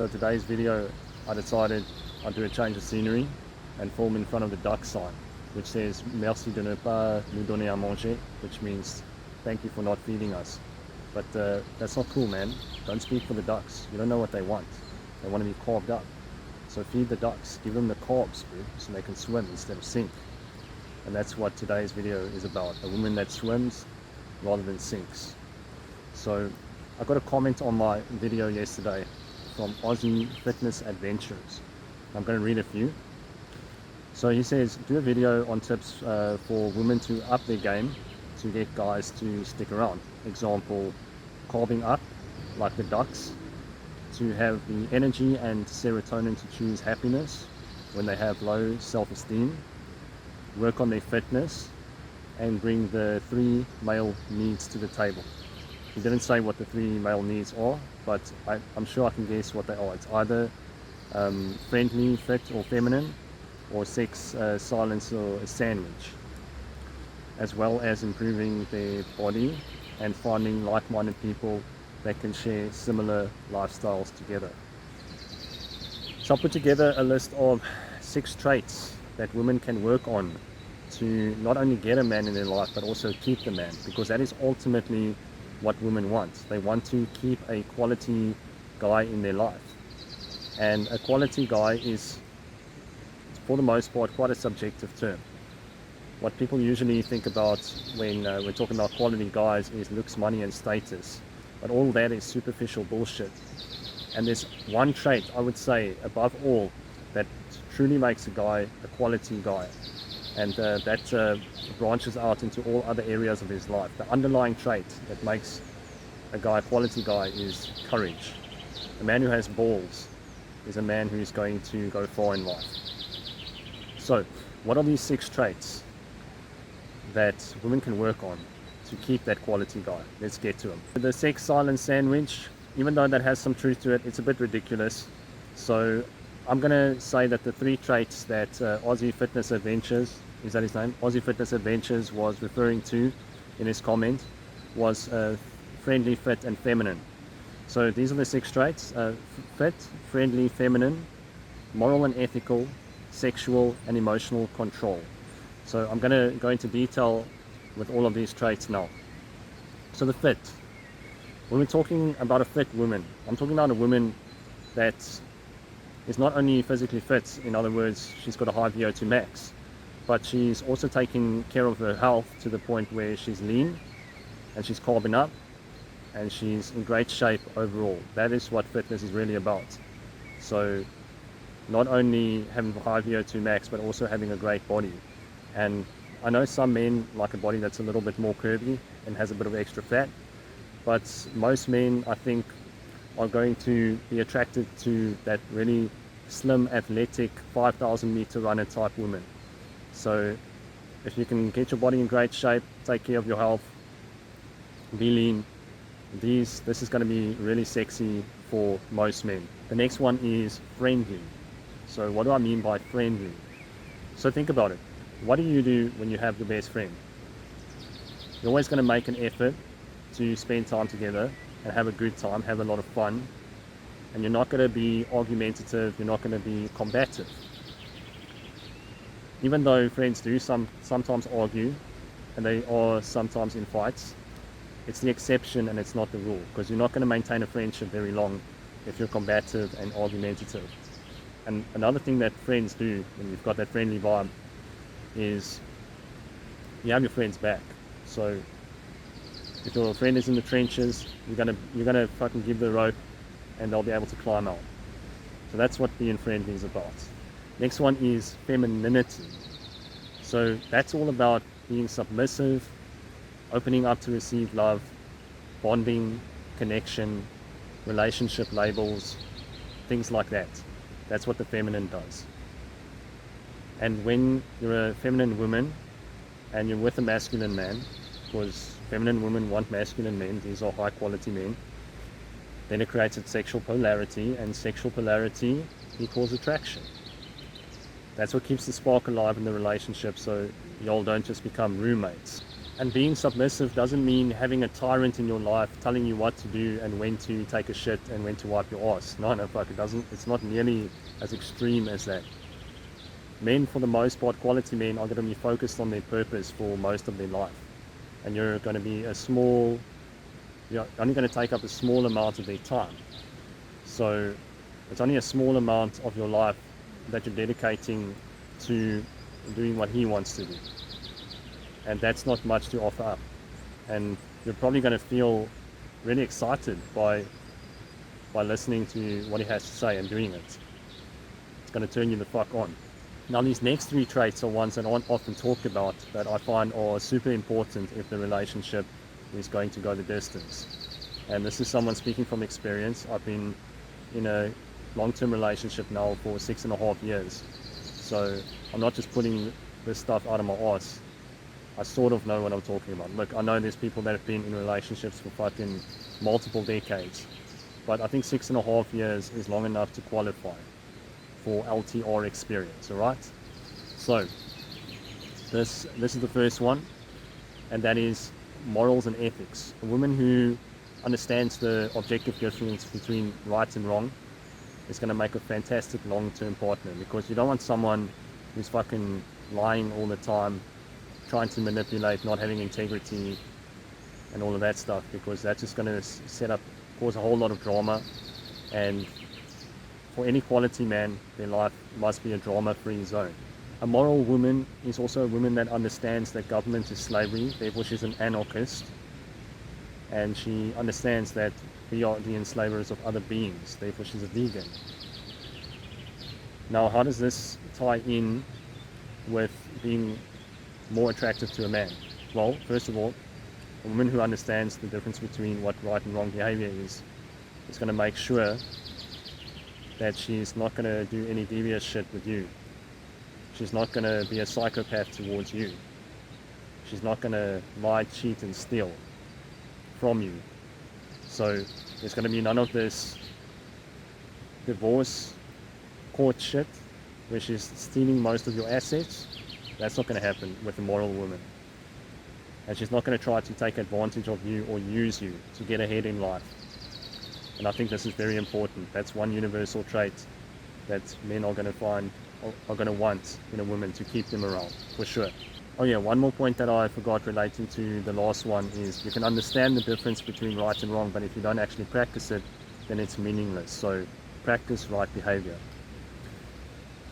So today's video, I decided I'd do a change of scenery and film in front of the duck sign, which says "Merci de ne pas nous donner à manger," which means thank you for not feeding us. But that's not cool, man. Don't speak for the ducks. You don't know what they want. They want to be carved up. So feed the ducks, give them the carbs, bro, so they can swim instead of sink. And that's what today's video is about, a woman that swims rather than sinks. So I got a comment on my video yesterday from Aussie Fitness Adventurers. I'm going to read a few. So he says, do a video on tips for women to up their game to get guys to stick around. Example, carving up like the ducks, to have the energy and serotonin to choose happiness when they have low self-esteem, work on their fitness, and bring the 3 male needs to the table. He didn't say what the 3 male needs are, but I'm sure I can guess what they are. It's either friendly, fit or feminine, or sex, silence or a sandwich, as well as improving their body and finding like-minded people that can share similar lifestyles together. So I put together a list of 6 traits that women can work on to not only get a man in their life, but also keep the man, because that is ultimately what women want. They want to keep a quality guy in their life. And a quality guy is, for the most part, quite a subjective term. What people usually think about when we're talking about quality guys is looks, money and status. But all that is superficial bullshit. And there's one trait, I would say, above all, that truly makes a guy a quality guy. And that branches out into all other areas of his life. The underlying trait that makes a guy a quality guy is courage. A man who has balls is a man who's going to go far in life. So, what are these 6 traits that women can work on to keep that quality guy? Let's get to them. The sex silence sandwich, even though that has some truth to it, it's a bit ridiculous. So I'm going to say that the 3 traits that Aussie Fitness Adventures, is that his name? Aussie Fitness Adventures was referring to in his comment was friendly, fit and feminine. So these are the 6 traits: fit, friendly, feminine, moral and ethical, sexual and emotional control. So I'm going to go into detail with all of these traits now. So the fit. When we're talking about a fit woman, I'm talking about a woman that is not only physically fit, in other words, she's got a high VO2 max, but she's also taking care of her health to the point where she's lean and she's carbing up and she's in great shape overall. That is what fitness is really about. So not only having a high VO2 max, but also having a great body. And I know some men like a body that's a little bit more curvy and has a bit of extra fat, but most men, I think, are going to be attracted to that really slim, athletic, 5,000 meter runner type woman. So if you can get your body in great shape, take care of your health, be lean, this is going to be really sexy for most men. The next one is friendly. So what do I mean by friendly? So think about it. What do you do when you have your best friend? You're always going to make an effort to spend time together and have a good time, have a lot of fun, and you're not going to be argumentative, you're not going to be combative. Even though friends do sometimes argue, and they are sometimes in fights, it's the exception and it's not the rule, because you're not going to maintain a friendship very long if you're combative and argumentative. And another thing that friends do when you've got that friendly vibe is you have your friends back. So if your friend is in the trenches, you're gonna fucking give the rope and they'll be able to climb out. So that's what being friendly is about. Next one is femininity. So that's all about being submissive, opening up to receive love, bonding, connection, relationship labels, things like that. That's what the feminine does. And when you're a feminine woman and you're with a masculine man, because feminine women want masculine men, these are high quality men, then it creates a sexual polarity, and sexual polarity equals attraction. That's what keeps the spark alive in the relationship, so y'all don't just become roommates. And being submissive doesn't mean having a tyrant in your life telling you what to do and when to take a shit and when to wipe your ass. No, fuck, it doesn't. It's not nearly as extreme as that. Men, for the most part, quality men, are going to be focused on their purpose for most of their life. And you're going to be you're only going to take up a small amount of their time. So it's only a small amount of your life that you're dedicating to doing what he wants to do. And that's not much to offer up. And you're probably going to feel really excited by listening to what he has to say and doing it. It's going to turn you the fuck on. Now, these next 3 traits are ones that aren't often talked about, that I find are super important if the relationship is going to go the distance. And this is someone speaking from experience. I've been in a long-term relationship now for 6.5 years. So I'm not just putting this stuff out of my ass. I sort of know what I'm talking about. Look, I know there's people that have been in relationships for fucking multiple decades, but I think 6.5 years is long enough to qualify for LTR experience, alright? So, this is the first one, and that is morals and ethics. A woman who understands the objective difference between right and wrong is going to make a fantastic long-term partner, because you don't want someone who's fucking lying all the time, trying to manipulate, not having integrity and all of that stuff, because that's just going to cause a whole lot of drama. And for any quality man, their life must be a drama-free zone. A moral woman is also a woman that understands that government is slavery, therefore she's an anarchist, and she understands that we are the enslavers of other beings, therefore she's a vegan. Now, how does this tie in with being more attractive to a man? Well, first of all, a woman who understands the difference between what right and wrong behavior is going to make sure that she's not going to do any devious shit with you. She's not going to be a psychopath towards you. She's not going to lie, cheat, and steal from you. So there's going to be none of this divorce court shit where she's stealing most of your assets. That's not going to happen with a moral woman. And she's not going to try to take advantage of you or use you to get ahead in life. And I think this is very important. That's one universal trait that men are going to want in a woman to keep them around, for sure. Oh yeah, one more point that I forgot relating to the last one is you can understand the difference between right and wrong, but if you don't actually practice it, then it's meaningless. So practice right behavior.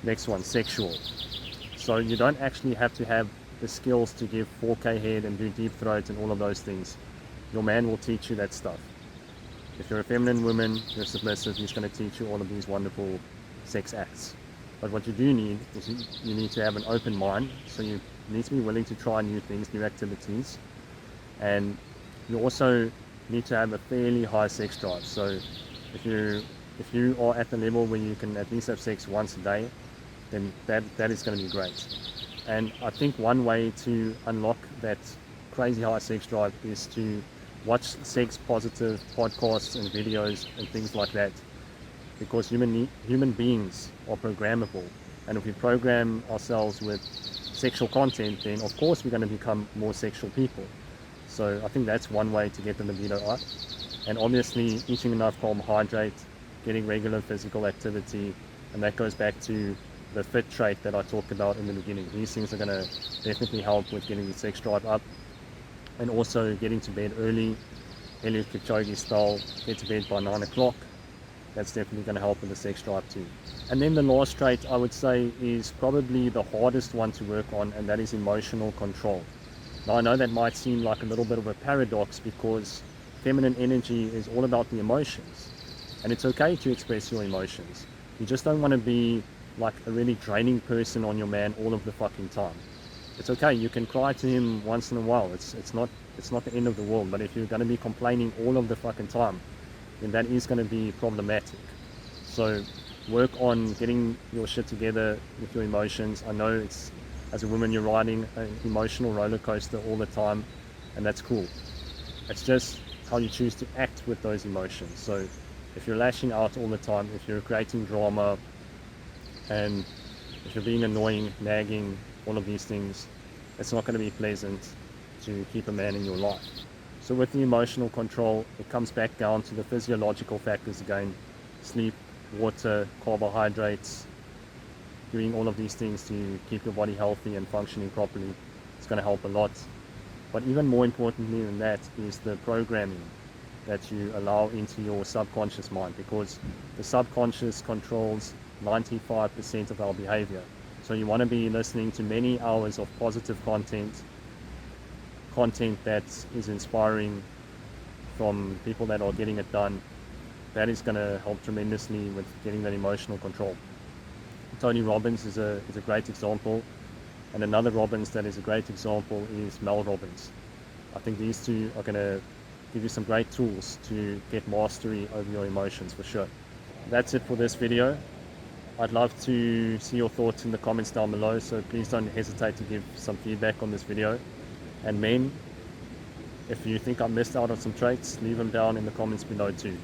Next one, sexual. So you don't actually have to have the skills to give 4K head and do deep throat and all of those things. Your man will teach you that stuff. If you're a feminine woman, you're submissive, he's going to teach you all of these wonderful sex acts. But what you do need is you need to have an open mind. So you need to be willing to try new things, new activities. And you also need to have a fairly high sex drive. So if you are at the level where you can at least have sex once a day, then that is going to be great. And I think one way to unlock that crazy high sex drive is to watch sex positive podcasts and videos and things like that, because human beings are programmable, and if we program ourselves with sexual content, then of course we're going to become more sexual people. So I think that's one way to get the libido up. And obviously eating enough carbohydrate, getting regular physical activity, and that goes back to the fit trait that I talked about in the beginning. These things are going to definitely help with getting the sex drive up. And also getting to bed early, Eliud Kipchoge style, get to bed by 9 o'clock. That's definitely going to help with the sex drive too. And then the last trait I would say is probably the hardest one to work on, and that is emotional control. Now I know that might seem like a little bit of a paradox, because feminine energy is all about the emotions. And it's okay to express your emotions. You just don't want to be like a really draining person on your man all of the fucking time. It's okay, you can cry to him once in a while. It's not the end of the world. But if you're going to be complaining all of the fucking time, then that is going to be problematic. So work on getting your shit together with your emotions. I know it's, as a woman, you're riding an emotional roller coaster all the time, and that's cool. It's just how you choose to act with those emotions. So if you're lashing out all the time, if you're creating drama, and if you're being annoying, nagging, all of these things, it's not going to be pleasant. to keep a man in your life. So with the emotional control, it comes back down to the physiological factors again: sleep, water, carbohydrates, doing all of these things to keep your body healthy and functioning properly. It's going to help a lot. But even more importantly than that is the programming that you allow into your subconscious mind, because the subconscious controls 95% of our behavior. So you want to be listening to many hours of positive content that is inspiring from people that are getting it done. That is going to help tremendously with getting that emotional control. Tony Robbins is a great example, and another Robbins that is a great example is Mel Robbins. I think these two are going to give you some great tools to get mastery over your emotions for sure. That's it for this video. I'd love to see your thoughts in the comments down below, so please don't hesitate to give some feedback on this video. And men, if you think I missed out on some traits, leave them down in the comments below too.